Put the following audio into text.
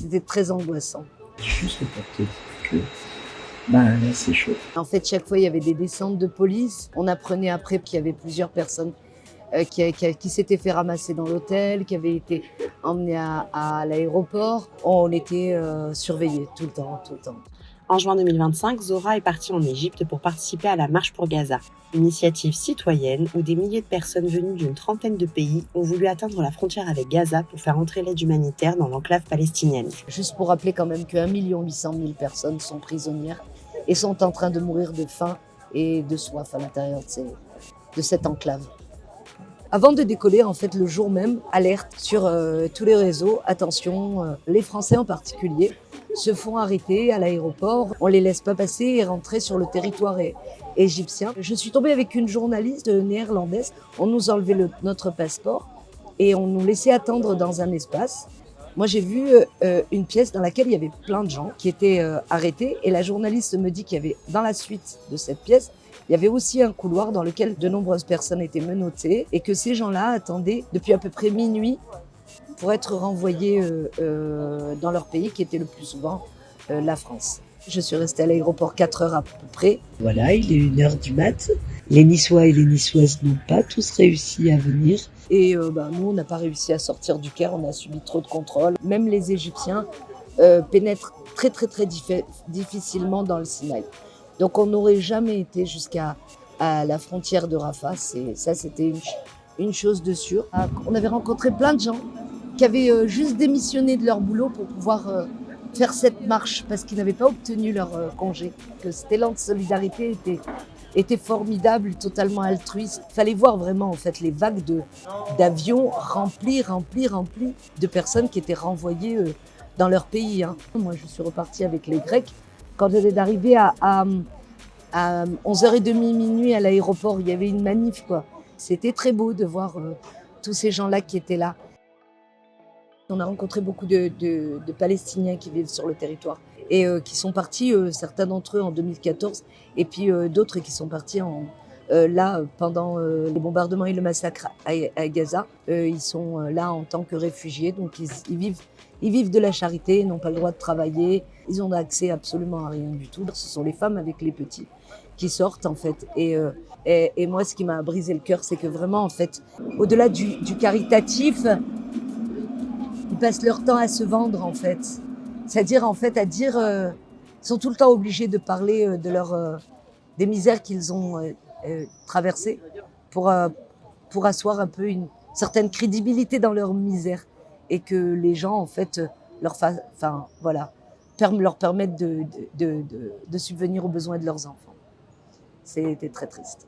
c'était très angoissant. Juste pour te dire que là, c'est chaud. En fait, chaque fois, il y avait des descentes de police. On apprenait après qu'il y avait plusieurs personnes qui s'étaient fait ramasser dans l'hôtel, qui avaient été emmenées à l'aéroport. On était surveillés tout le temps, tout le temps. En juin 2025, Zora est partie en Égypte pour participer à la Marche pour Gaza, une initiative citoyenne où des milliers de personnes venues d'une trentaine de pays ont voulu atteindre la frontière avec Gaza pour faire entrer l'aide humanitaire dans l'enclave palestinienne. Juste pour rappeler quand même que 1 800 000 personnes sont prisonnières et sont en train de mourir de faim et de soif à l'intérieur de cette enclave. Avant de décoller, en fait, le jour même, alerte sur tous les réseaux. Attention, les Français en particulier se font arrêter à l'aéroport. On les laisse pas passer et rentrer sur le territoire égyptien. Je suis tombée avec une journaliste néerlandaise. On nous enlevait notre passeport et on nous laissait attendre dans un espace. Moi, j'ai vu une pièce dans laquelle il y avait plein de gens qui étaient arrêtés. Et la journaliste me dit qu'il y avait, dans la suite de cette pièce, il y avait aussi un couloir dans lequel de nombreuses personnes étaient menottées et que ces gens-là attendaient depuis à peu près minuit pour être renvoyés dans leur pays, qui était le plus souvent la France. Je suis restée à l'aéroport 4 heures à peu près. Voilà, il est 1h du mat. Les Niçois et les Niçoises n'ont pas tous réussi à venir. Et nous, on n'a pas réussi à sortir du Caire, on a subi trop de contrôles. Même les Égyptiens pénètrent très difficilement dans le Sinaï. Donc on n'aurait jamais été jusqu'à la frontière de Rafah. Ça, c'était une chose de sûre. On avait rencontré plein de gens qui avaient juste démissionné de leur boulot pour pouvoir faire cette marche parce qu'ils n'avaient pas obtenu leur congé. Que cet élan de solidarité était formidable, totalement altruiste. Il fallait voir vraiment en fait les vagues d'avions remplis de personnes qui étaient renvoyées dans leur pays. Moi, je suis repartie avec les Grecs. Quand on est arrivé à 11h30, minuit à l'aéroport, il y avait une manif, quoi. C'était très beau de voir tous ces gens-là qui étaient là. On a rencontré beaucoup de Palestiniens qui vivent sur le territoire et qui sont partis, certains d'entre eux en 2014, et puis d'autres qui sont partis là pendant les bombardements et le massacre à Gaza. Ils sont là en tant que réfugiés, donc ils vivent de la charité, ils n'ont pas le droit de travailler, ils n'ont accès absolument à rien du tout. Ce sont les femmes avec les petits qui sortent en fait. Et moi, ce qui m'a brisé le cœur, c'est que vraiment, en fait, au-delà du caritatif, ils passent leur temps à se vendre, en fait. C'est-à-dire, en fait, ils sont tout le temps obligés de parler des misères qu'ils ont traversées pour asseoir un peu une certaine crédibilité dans leur misère. Et que les gens, en fait, leur permettent de subvenir aux besoins de leurs enfants. C'était très triste.